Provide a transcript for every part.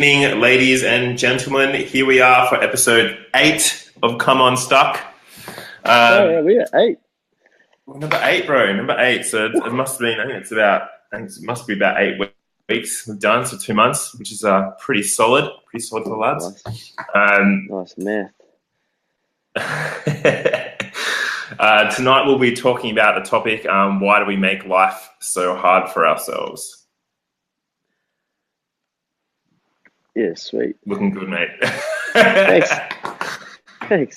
Evening, ladies and gentlemen. Here we are for episode 8 of Come Unstuck. Oh yeah, we are 8. Number 8, bro. Number 8. So it must have been. It must be about 8 weeks we've done. So 2 months, which is pretty solid. Pretty solid for the lads. Nice math. Tonight we'll be talking about the topic: why do we make life so hard for ourselves? Yeah, sweet. Looking good, mate. Thanks.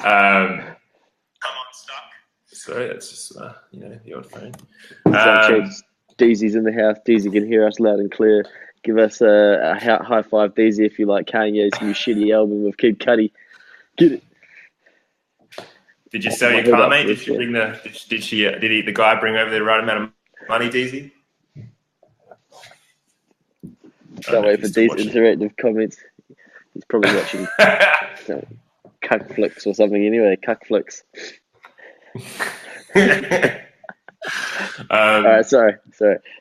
Come Unstuck. Sorry, that's just the odd phone. Deezy's in the house. Deezy can hear us loud and clear. Give us a high five, Deezy, if you like Kanye's new shitty album with Kid Cudi. Get it. Did you sell your car, mate? Did you bring the guy bring over the right amount of money, Deezy? Can't wait for these interactive comments. He's probably watching cuck flicks or something anyway. Cuck flicks. Alright, sorry.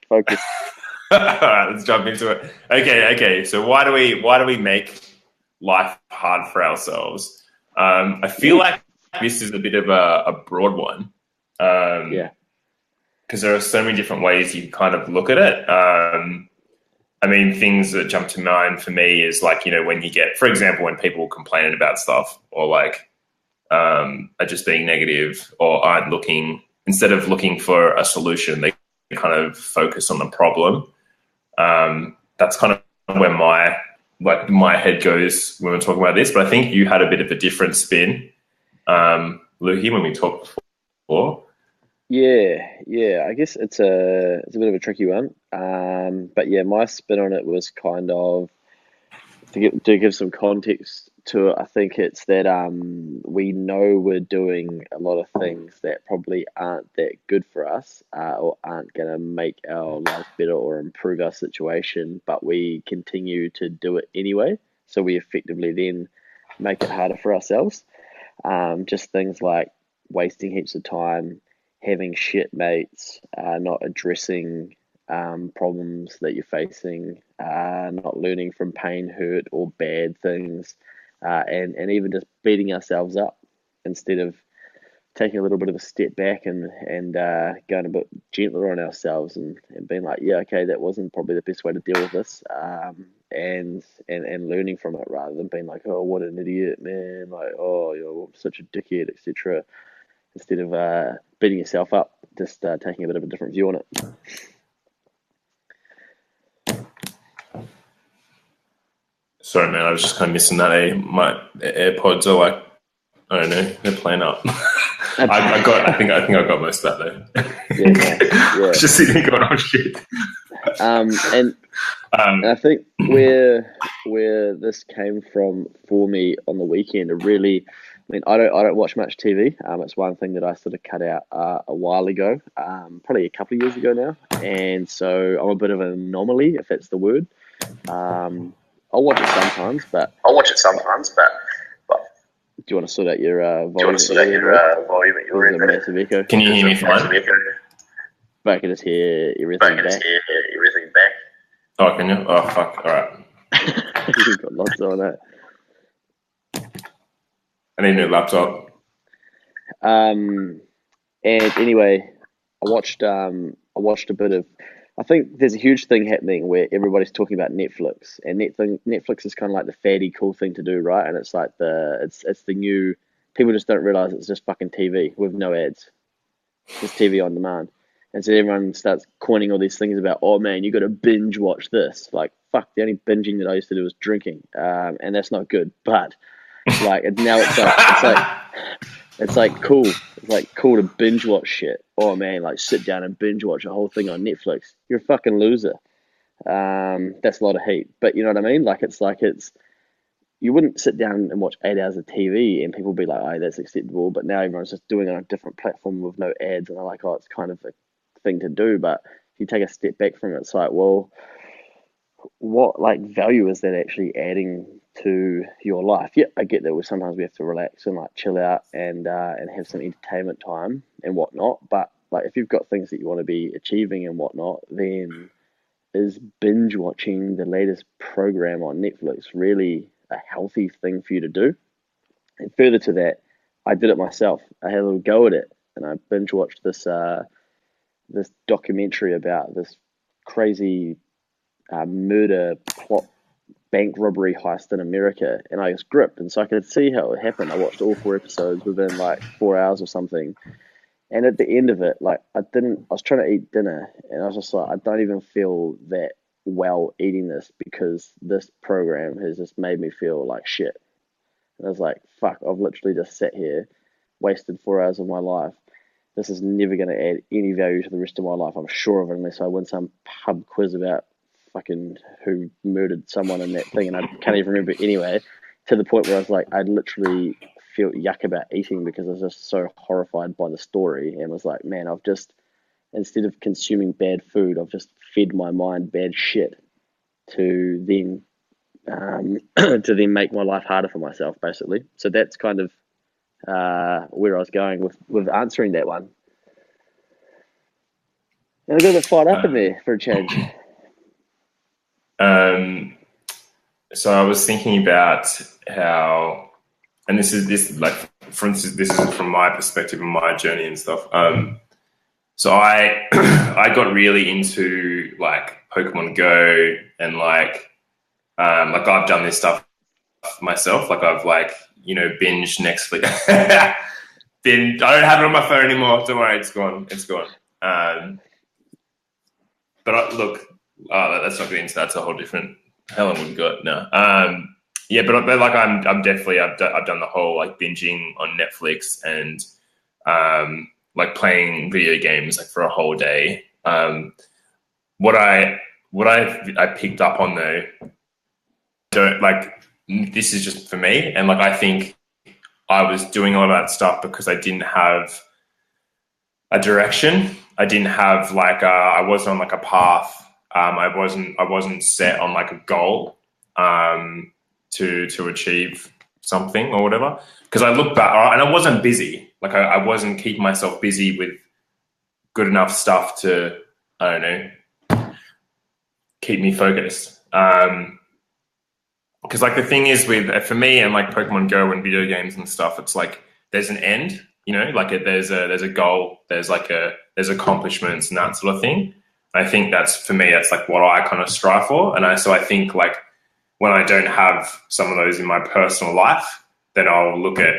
Focus. Alright, let's jump into it. Okay. So why do we make life hard for ourselves? I feel like this is a bit of a broad one. Because there are so many different ways you can kind of look at it. Things that jump to mind for me is when you get, for example, when people complain about stuff or are just being negative or aren't instead of looking for a solution, they kind of focus on the problem. That's kind of where my head goes when we're talking about this. But I think you had a bit of a different spin, Luhi, when we talked before. Yeah. I guess it's a bit of a tricky one. But yeah, my spin on it was kind of to give some context to it. I think it's that we know we're doing a lot of things that probably aren't that good for us, or aren't going to make our life better or improve our situation, but we continue to do it anyway. So we effectively then make it harder for ourselves. Just things like wasting heaps of time, having shit mates, not addressing problems that you're facing, not learning from pain, hurt, or bad things, and even just beating ourselves up instead of taking a little bit of a step back and going a bit gentler on ourselves and being like, yeah, okay, that wasn't probably the best way to deal with this, and learning from it rather than being like, oh, what an idiot, man, I'm such a dickhead, etc. Instead of beating yourself up, just taking a bit of a different view on it. Sorry, man, I was just kind of missing that. My AirPods are I don't know, they're playing up. I think I got most of that though. Yeah. Just sitting there going, oh shit. And I think where this came from for me on the weekend, I don't watch much TV. It's one thing that I sort of cut out a while ago, probably a couple of years ago now, and so I'm a bit of an anomaly, if that's the word. I'll watch it sometimes, but do you want to sort out your volume? Volume at your end? There's a massive echo. Can you hear me fine? But I can just hear everything back. Oh, can you? Oh, fuck. All right. You've got lots on that. I need a new laptop. And anyway, I watched a bit of. I think there's a huge thing happening where everybody's talking about Netflix, and Netflix is kind of like the faddy cool thing to do, right? And it's like it's the new. People just don't realize it's just fucking TV with no ads, just TV on demand. And so everyone starts coining all these things about, oh man, you got to binge watch this. Like, fuck, the only binging that I used to do was drinking, and that's not good. But now it's cool. It's like cool to binge watch shit. Oh man, sit down and binge watch a whole thing on Netflix. You're a fucking loser. That's a lot of heat. But you know what I mean? It's you wouldn't sit down and watch 8 hours of TV and people would be like, oh, that's acceptable. But now everyone's just doing it on a different platform with no ads, and they're like, oh, it's kind of a thing to do. But if you take a step back from it, it's like, well, what value is that actually adding to your life? Yeah, I get that sometimes we have to relax and chill out and have some entertainment time and whatnot. But if you've got things that you want to be achieving and whatnot, then is binge watching the latest program on Netflix really a healthy thing for you to do? And further to that, I did it myself. I had a little go at it, and I binge watched this documentary about this crazy murder plot bank robbery heist in America, and I was gripped, and so I could see how it happened. I watched all 4 episodes within like 4 hours or something, and at the end of it, like I didn't. I was trying to eat dinner, and I was just like, I don't even feel that well eating this because this program has just made me feel like shit. And I was like, fuck, I've literally just sat here, wasted 4 hours of my life. This is never going to add any value to the rest of my life. I'm sure of it, unless I win some pub quiz about fucking who murdered someone in that thing, and I can't even remember anyway. To the point where I was like, I literally felt yuck about eating because I was just so horrified by the story, and was like, man, I've just, instead of consuming bad food, I've just fed my mind bad shit to then to then make my life harder for myself, basically. So that's kind of where I was going with answering that one. And I got a bit fired up in there for a change. So I was thinking about how, and this is like, for instance, this is from my perspective and my journey and stuff. So I I got really into like Pokemon Go and like I've done this stuff myself. Like I've like, binged Netflix. I don't have it on my phone anymore. Don't worry, it's gone. It's gone. Look, let's not get into that. That's a whole different. How long have we got? No. Yeah, but like I'm definitely I've done the whole like binging on Netflix and like playing video games like for a whole day. What I picked up on though, don't like, this is just for me, and like I think I was doing all that stuff because I didn't have a direction. I didn't have like I wasn't on like a path. I wasn't set on like a goal to achieve something or whatever. Because I look back and I wasn't busy. Like I wasn't keeping myself busy with good enough stuff to, I don't know, keep me focused. Because like the thing is for me and like Pokemon Go and video games and stuff, it's like there's an end, like there's a goal, there's accomplishments and that sort of thing. I think that's, for me, that's like what I kind of strive for. And so I think like when I don't have some of those in my personal life, then I'll look at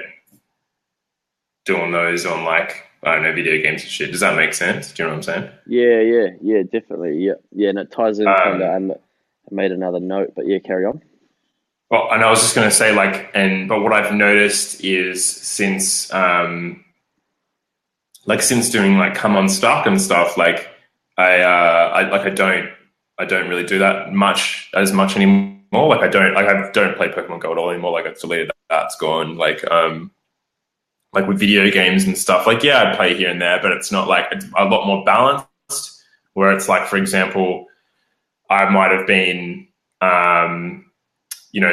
doing those on like, I don't know, video games and shit. Does that make sense? Do you know what I'm saying? Yeah, definitely. Yeah, and it ties in kind of. I made another note, but yeah, carry on. Well, and I was just going to say but what I've noticed is since doing like Come Unstuck and stuff, like I don't really do that as much anymore. Like I don't play Pokemon Go at all anymore. Like I've deleted that. It's gone. Like with video games and stuff, like, yeah, I play here and there, but it's not like, it's a lot more balanced, where it's like, for example, I might have been,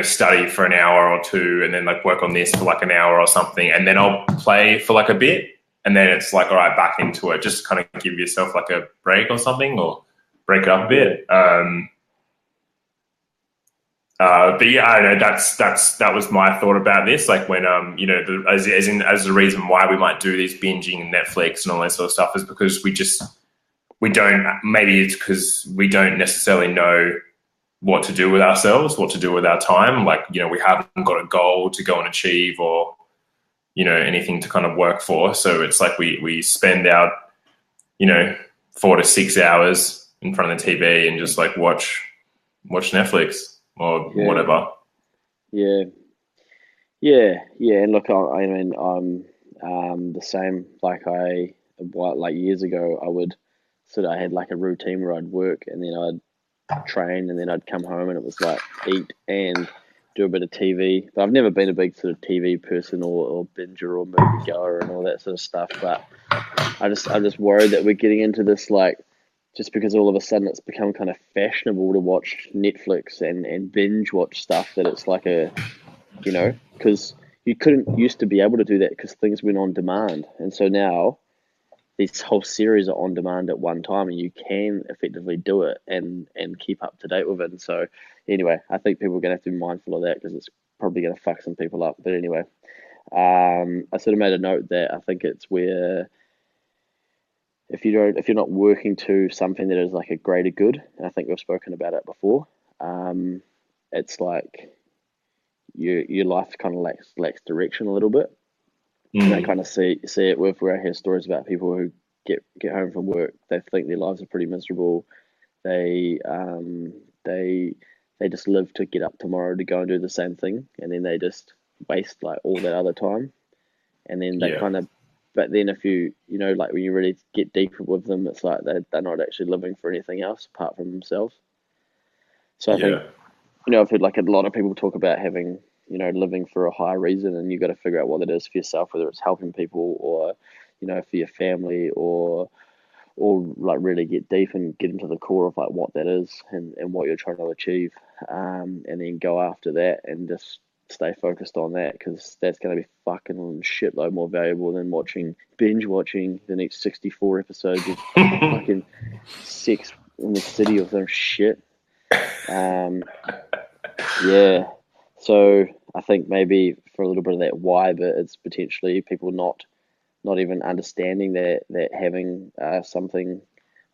study for an hour or two and then like work on this for like an hour or something. And then I'll play for like a bit. And then it's like, all right, back into it. Just kind of give yourself like a break or something, or break it up a bit. But yeah, I don't know. That was my thought about this. Like when as the reason why we might do this binging and Netflix and all that sort of stuff is because we don't. Maybe it's because we don't necessarily know what to do with ourselves, what to do with our time. Like, we haven't got a goal to go and achieve, or anything to kind of work for. So it's like we spend out 4 to 6 hours in front of the TV and just like watch Netflix or whatever. Yeah. And look, I mean, I'm the same. Like years ago, I had like a routine where I'd work and then I'd train and then I'd come home and it was like eat and do a bit of TV. But I've never been a big sort of TV person or binger or movie goer and all that sort of stuff. But I'm just worried that we're getting into this, like, just because all of a sudden it's become kind of fashionable to watch Netflix and binge watch stuff, that it's like because you couldn't used to be able to do that because things went on demand. And so now these whole series are on demand at one time, and you can effectively do it and keep up to date with it. And so, anyway, I think people are going to have to be mindful of that because it's probably going to fuck some people up. But anyway, I sort of made a note that I think it's where if you're not working to something that is like a greater good, and I think we've spoken about it before, it's like your life kind of lacks direction a little bit. And I kind of see it with where I hear stories about people who get home from work, they think their lives are pretty miserable. They they they just live to get up tomorrow to go and do the same thing, and then they just waste like all that other time. And then they Yeah. kind of, but then if like when you really get deeper with them, it's like they're not actually living for anything else apart from themselves. So I think, Yeah. I've heard like a lot of people talk about having, living for a higher reason, and you got to figure out what it is for yourself, whether it's helping people or, for your family, or like really get deep and get into the core of like what that is and what you're trying to achieve, and then go after that and just stay focused on that because that's going to be fucking shitload more valuable than binge watching the next 64 episodes of fucking Sex in the City or some shit. Um, yeah. So I think maybe for a little bit of that why, but it's potentially people not even understanding that having something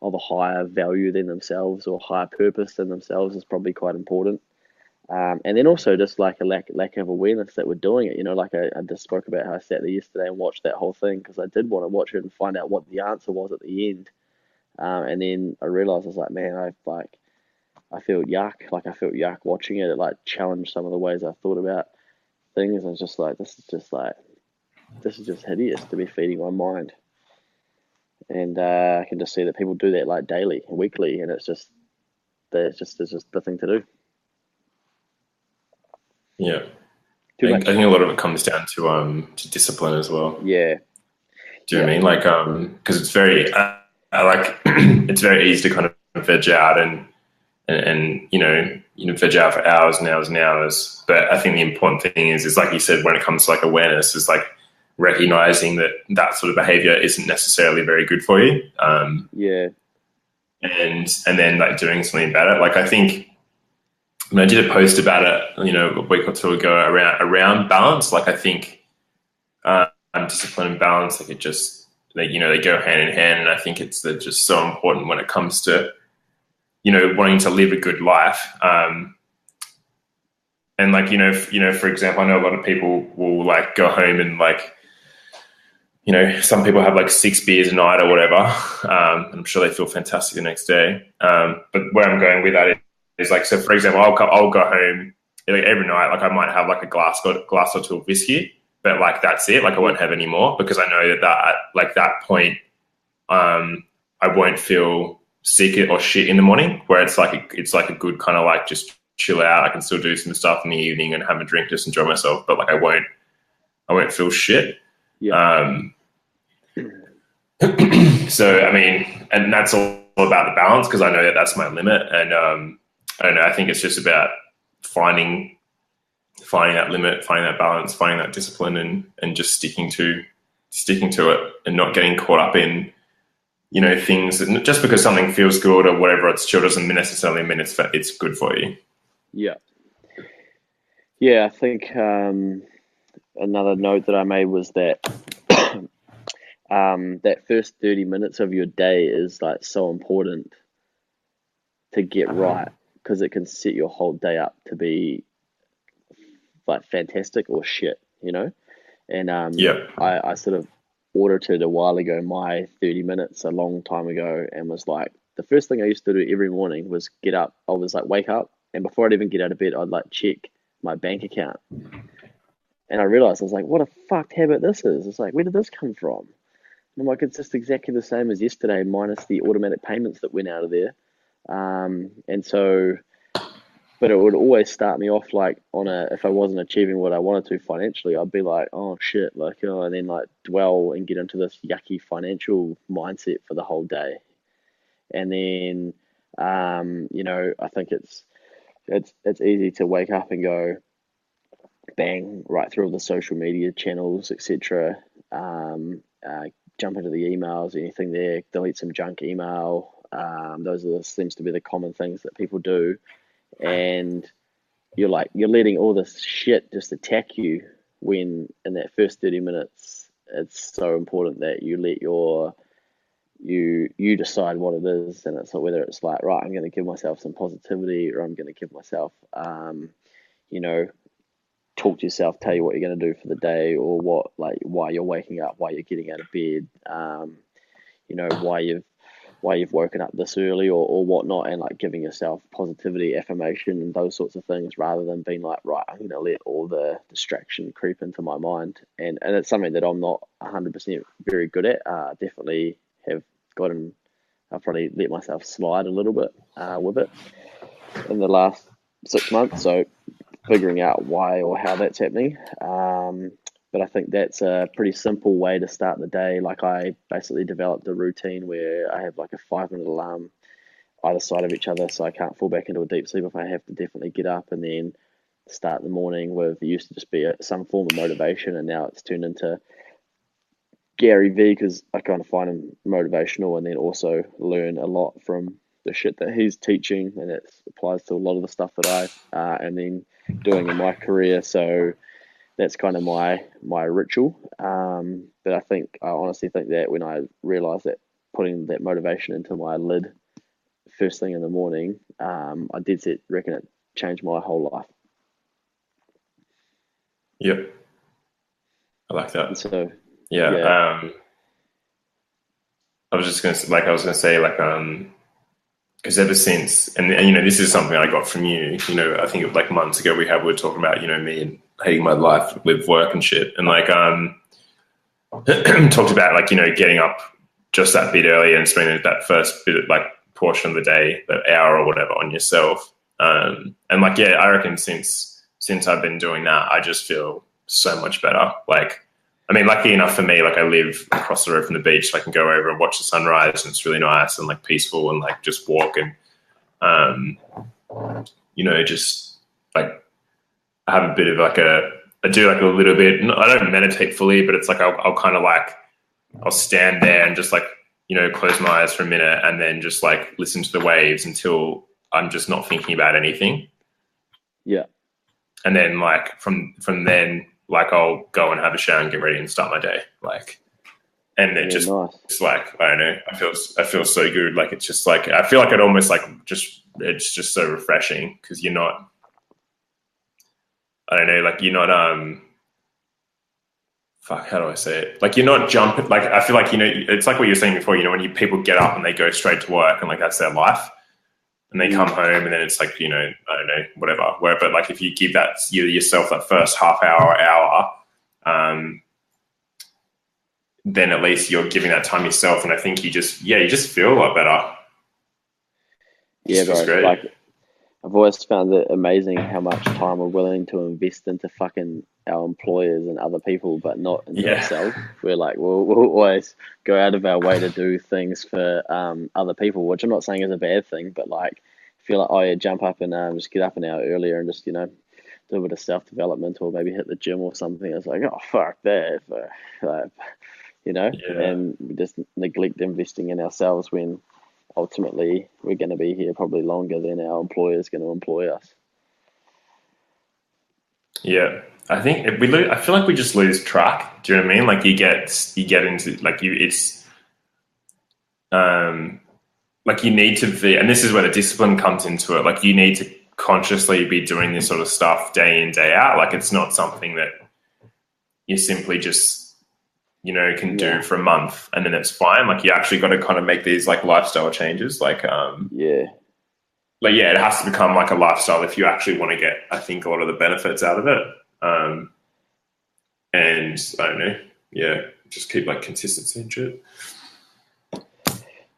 of a higher value than themselves or higher purpose than themselves is probably quite important. And then also just like a lack of awareness that we're doing it. Like I just spoke about how I sat there yesterday and watched that whole thing because I did want to watch it and find out what the answer was at the end. And then I realized I was like, man, I feel yuck. Like I felt yuck watching it. It like challenged some of the ways I thought about things. I was just like, this is just hideous to be feeding my mind. And I can just see that people do that like daily, weekly, and it's just the thing to do. Yeah. Too I much. think a lot of it comes down to discipline as well. Yeah, Do you know yeah, what I mean? Like because it's very I like it's very easy to kind of veg out and veg out for hours and hours and hours. But I think the important thing is like you said, when it comes to like awareness, is like recognizing that that sort of behavior isn't necessarily very good for you. yeah, And then like doing something about it. Like I think I did a post about it, a week or two ago around balance. Like I think discipline and balance, like it just they go hand in hand, and I think they're just so important when it comes to wanting to live a good life. And like for example, I know a lot of people will like go home and like some people have like 6 beers a night or whatever. I'm sure they feel fantastic the next day. But where I'm going with that is like, so for example, I'll go home like every night. Like I might have like a glass or two of whiskey, but like that's it. Like I yeah, won't have any more because I know that at like that point, I won't feel sick or shit in the morning. Where it's like a good kind of like just chill out. I can still do some stuff in the evening and have a drink, just enjoy myself. But like I won't feel shit. yeah, Um, So I mean, and that's all about the balance because I know that that's my limit, and I don't know. I think it's just about finding that limit, finding that balance, finding that discipline, and just sticking to it, and not getting caught up in things that just because something feels good or whatever it's chill doesn't necessarily mean it's good for you. yeah, yeah. I think another note that I made was that that first 30 minutes of your day is like so important to get right because it can set your whole day up to be like fantastic or shit, And Yeah, I sort of audited a while ago my 30 minutes a long time ago and was like, the first thing I used to do every morning was get up. I was like, wake up. And before I'd even get out of bed, I'd like check my bank account. And I realized I was like, what a fucked habit this is. It's like, where did this come from? And I'm like, it's just exactly the same as yesterday, minus the automatic payments that went out of there. And so, but it would always start me off like if I wasn't achieving what I wanted to financially, I'd be like, oh shit, like, oh, and then like dwell and get into this yucky financial mindset for the whole day. And then, I think it's easy to wake up and go bang right through all the social media channels, etc. jump into the emails, anything there, delete some junk email. Those are seems to be the common things that people do, and you're letting all this shit just attack you when in that first 30 minutes it's so important that you let you decide what it is, and it's whether it's like, right, I'm going to give myself some positivity, or I'm going to give myself you know talk to yourself, tell you what you're going to do for the day, or what, like, why you're waking up, why you're getting out of bed, why you've woken up this early, or whatnot, and like giving yourself positivity, affirmation, and those sorts of things, rather than being like, right, I'm going to let all the distraction creep into my mind. And it's something that I'm not 100% very good at. Definitely have gotten, I've probably let myself slide a little bit with it in the last 6 months. So figuring out why or how that's happening. But I think that's a pretty simple way to start the day. Like, I basically developed a routine where I have like a 5 minute alarm either side of each other, so I can't fall back into a deep sleep if I have to definitely get up, and then start the morning with, it used to just be some form of motivation, and now it's turned into Gary V, because I kind of find him motivational, and then also learn a lot from the shit that he's teaching, and it applies to a lot of the stuff that and then doing in my career. So that's kind of my ritual. But I honestly think that when I realized that putting that motivation into my lid first thing in the morning, I did set reckon it changed my whole life. Yep, I like And that. so yeah, Yeah. I was just gonna say like because ever since, and you know, this is something I got from you. You know, I think like months ago we were talking about, you know, me and hating my life with work and shit, and like talked about, like, you know, getting up just that bit earlier and spending that first bit of, like, portion of the day, that hour or whatever, on yourself. And like, yeah, I reckon since I've been doing that, I just feel so much better. Like, I mean, lucky enough for me, like, I live across the road from the beach, so I can go over and watch the sunrise, and it's really nice and like peaceful, and like just walk and um, you know, just like have a bit of like I do like a little bit. I don't meditate fully, but it's like I'll kind of like I'll stand there and just like, you know, close my eyes for a minute, and then just like listen to the waves until I'm just not thinking about anything. yeah, And then like from then, like, I'll go and have a shower and get ready and start my day. Like, and it yeah, just, nice. it's like, I don't know, I feel so good. Like, it's just like, I feel like it almost like just, it's just so refreshing, because you're not, I don't know, like, you're not fuck, how do I say it? Like, you're not jumping. Like, I feel like, you know, it's like what you were saying before. You know, when people get up and they go straight to work, and like that's their life, and they come Mm, home, and then it's like, you know, I don't know, whatever. But like, if you give yourself that first half hour, um, then at least you're giving that time yourself, and I think you just feel a lot better. It yeah, just feels bro. great. Like, I've always found it amazing how much time we're willing to invest into fucking our employers and other people, but not into Yeah, ourselves. We're like, we'll always go out of our way to do things for other people, which I'm not saying is a bad thing, but like, feel like, oh yeah, jump up and just get up an hour earlier and just, do a bit of self development, or maybe hit the gym or something. It's like, oh fuck that, like, yeah, and we just neglect investing in ourselves when ultimately we're going to be here probably longer than our employer is going to employ us. yeah. I think if we lose, I feel like we just lose track. Do you know what I mean? Like, you get into like it's um like, you need to be, and this is where the discipline comes into it. Like, you need to consciously be doing this sort of stuff day in, day out. Like, it's not something that you simply just, you know, can do Yeah, for a month and then it's fine. Like, you actually got to kind of make these like lifestyle changes. yeah, Like, yeah, it has to become like a lifestyle if you actually want to get, I think, a lot of the benefits out of it. Um, and I don't know, yeah, just keep like consistency and shit.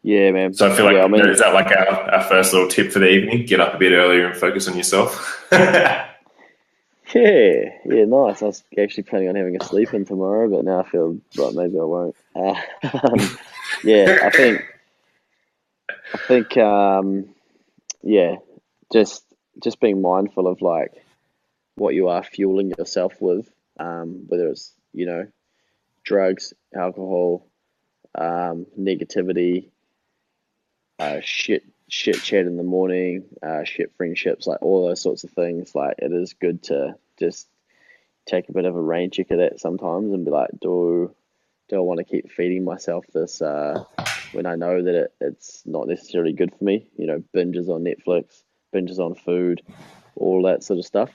yeah, man. So I feel Yeah, I like, you know, mean, is that like our first little tip for the evening? Get up a bit earlier and focus on yourself. Yeah, yeah, yeah, nice. I was actually planning on having a sleep in tomorrow, but now I feel like maybe I won't. Um, yeah, I think, yeah, just just being mindful of like what you are fueling yourself with, whether it's drugs, alcohol, negativity, shit chat in the morning, shit friendships, like all those sorts of things. Like it is good to just take a bit of a rain check of that sometimes and be like, do I want to keep feeding myself this when I know that it's not necessarily good for me? Binges on Netflix, binges on food, all that sort of stuff.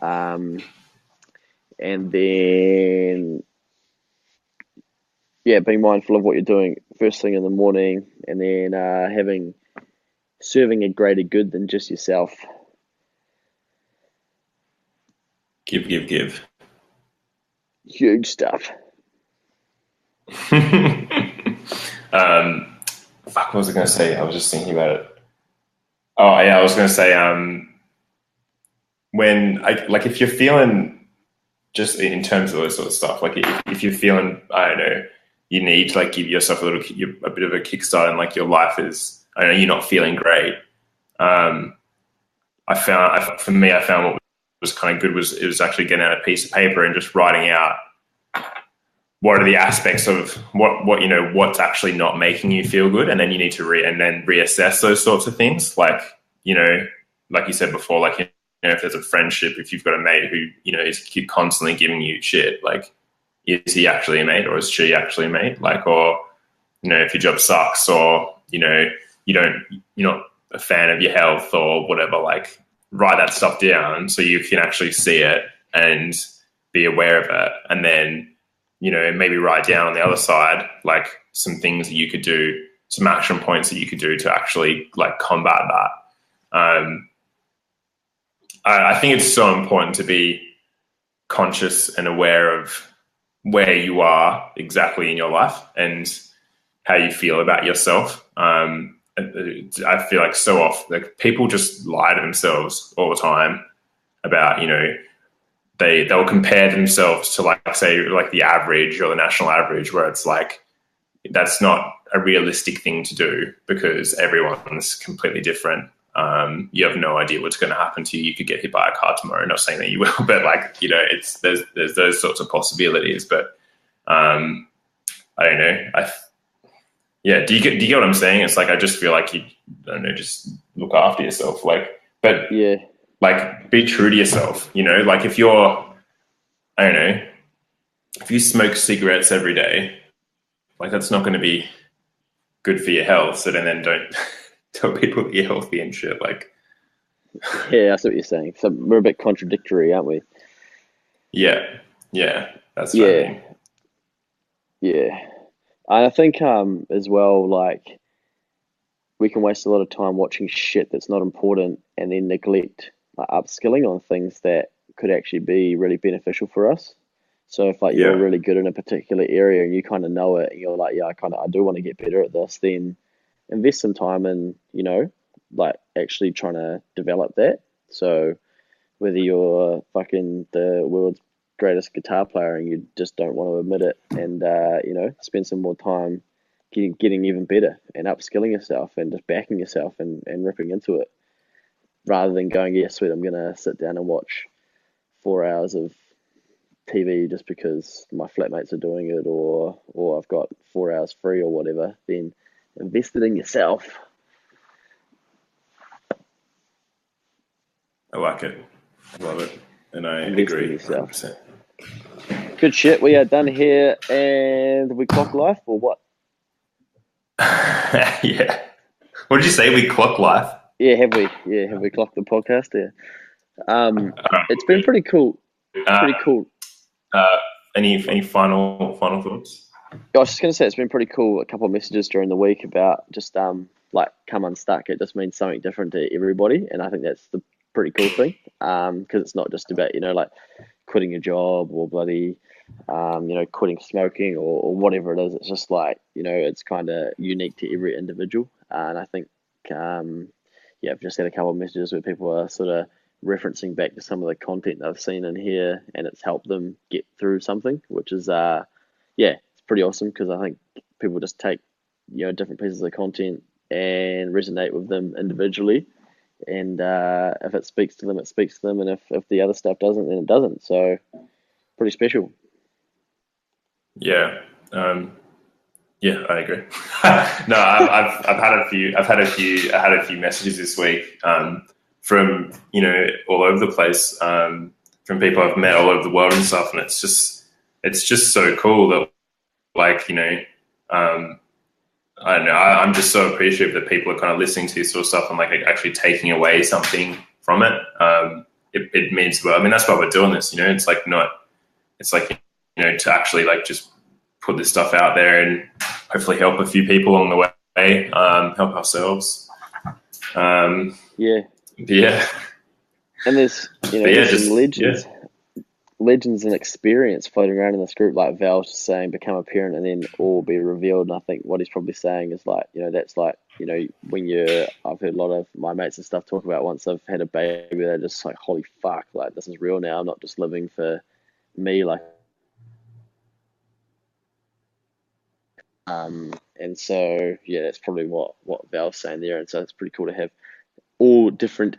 Um, and then, yeah, being mindful of what you're doing first thing in the morning, and then having serving a greater good than just yourself. Give, give, give. Huge stuff. Fuck, what was I going to say? I was just thinking about it. Oh yeah, I was going to say when if you're feeling just in terms of this sort of stuff, like if you're feeling, I don't know, you need to like give yourself a bit of a kickstart, and like your life is, I don't know, you're not feeling great. Um, for me, I found what was kind of good was it was actually getting out a piece of paper and just writing out what are the aspects of what's actually not making you feel good, and then you need to reassess those sorts of things. Like like you said before, like if there's a friendship, if you've got a mate who is constantly giving you shit, like is he actually a mate or is she actually a mate? Like, or if your job sucks, or you're not a fan of your health or whatever, like write that stuff down so you can actually see it and be aware of it, and then maybe write down on the other side like some things that you could do, some action points that you could do to actually like combat that. I think it's so important to be conscious and aware of where you are exactly in your life and how you feel about yourself. I feel like so often like people just lie to themselves all the time about they'll compare themselves to like say like the average or the national average, where it's like that's not a realistic thing to do because everyone's completely different. You have no idea what's going to happen to you. You could get hit by a car tomorrow. Not saying that you will, but like it's there's those sorts of possibilities. But I don't know. Yeah. Do you get what I'm saying? It's like I just feel like you I don't know, just look after yourself. Like, but Yeah, like be true to yourself. Like if you're I don't know, if you smoke cigarettes every day, like that's not going to be good for your health. So then don't tell people that you're healthy and shit. Like, yeah, that's what you're saying. So we're a bit contradictory, aren't we? yeah, that's what I Yeah, mean. yeah. And I think as well, like we can waste a lot of time watching shit that's not important and then neglect like upskilling on things that could actually be really beneficial for us. So if like you're Yeah, really good in a particular area and you kind of know it and you're like, yeah, I do want to get better at this, then invest some time in, like actually trying to develop that. So whether you're fucking the world's greatest guitar player and you just don't want to admit it, and spend some more time getting even better and upskilling yourself and just backing yourself and ripping into it, rather than going, yeah, sweet, I'm gonna sit down and watch 4 hours of TV just because my flatmates are doing it, or I've got 4 hours free or whatever. Then invest it in yourself. I like it. I love it. And I Invest in agree yourself. 100%. Good shit. We are done here, and we clock life or what? Yeah. What did you say? We clock life? Yeah, have we? Yeah, have we clocked the podcast there? It's been Good. pretty cool. Uh, Pretty cool. uh, any final thoughts? I was just gonna say it's been pretty cool. A couple of messages during the week about just like come unstuck. It just means something different to everybody, and I think that's the pretty cool thing. Because it's not just about like quitting your job or bloody quitting smoking or whatever it is. It's just like it's kind of unique to every individual, and I think yeah, I've just had a couple of messages where people are sort of referencing back to some of the content they've seen in here, and it's helped them get through something, which is yeah, it's pretty awesome because I think people just take different pieces of content and resonate with them individually, and if it speaks to them, it speaks to them, and if the other stuff doesn't, then it doesn't. So pretty special. Yeah. Yeah, I agree. No, I've had a few messages this week from all over the place, from people I've met all over the world and stuff, and it's just so cool that um, I don't know. I'm just so appreciative that people are kind of listening to this sort of stuff and like actually taking away something from it. It means well. I mean, that's why we're doing this. It's like not. It's like to actually like just put this stuff out there and hopefully help a few people along the way. Help ourselves. Yeah. Yeah. And there's there's some legends and experience floating around in this group, like Val's saying, become a parent and then all will be revealed. And I think what he's probably saying is like, that's like, when I've heard a lot of my mates and stuff talk about once they've had a baby, they're just like, holy fuck, like this is real now. I'm not just living for me, like, and so, yeah, that's probably what Val's saying there. And so it's pretty cool to have all different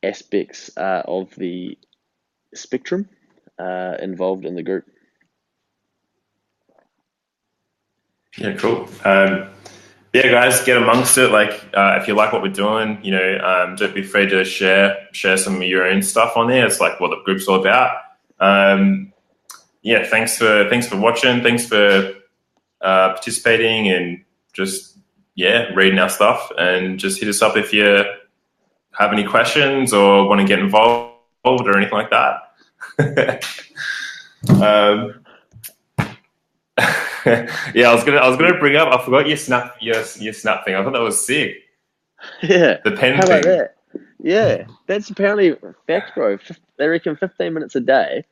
aspects of the spectrum involved in the group. Yeah, cool. Yeah, guys, get amongst it. Like, if you like what we're doing, don't be afraid to share some of your own stuff on there. It's like what the group's all about. Yeah, thanks for watching. Thanks for participating and just reading our stuff. And just hit us up if you have any questions or want to get involved or anything like that. Yeah, I was gonna bring up. I forgot your snap thing. I thought that was sick. Yeah, the pen how thing. about that? Yeah, that's apparently fact, bro. They reckon 15 minutes a day.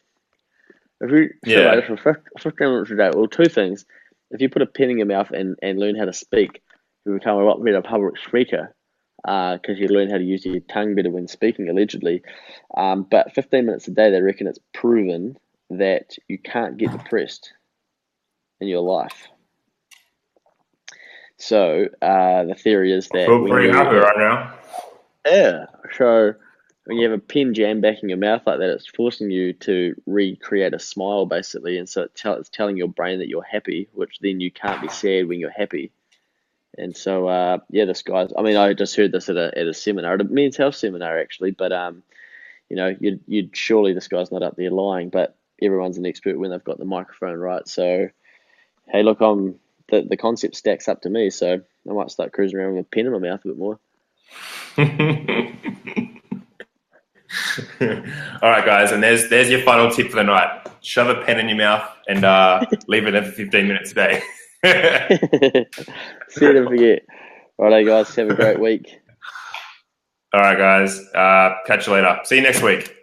If you for 15 minutes a day, well, two things. If you put a pen in your mouth and learn how to speak, you become a lot better public speaker because you learn how to use your tongue better when speaking, allegedly. But 15 minutes a day, they reckon it's proven that you can't get depressed in your life. So the theory is that I feel pretty happy right now. Yeah. So when you have a pen jam back in your mouth like that, it's forcing you to recreate a smile, basically. And so it's telling your brain that you're happy, which then you can't be sad when you're happy. And so, this guy's, I mean, I just heard this at a seminar, at a men's health seminar, actually. But, you'd surely this guy's not up there lying, but everyone's an expert when they've got the microphone, right? So, hey, look, the concept stacks up to me, so I might start cruising around with a pen in my mouth a bit more. All right, guys, and there's your final tip for the night. Shove a pen in your mouth and leave it in for 15 minutes a day. See you, don't forget. Righto, guys, have a great week. All right, guys, catch you later. See you next week.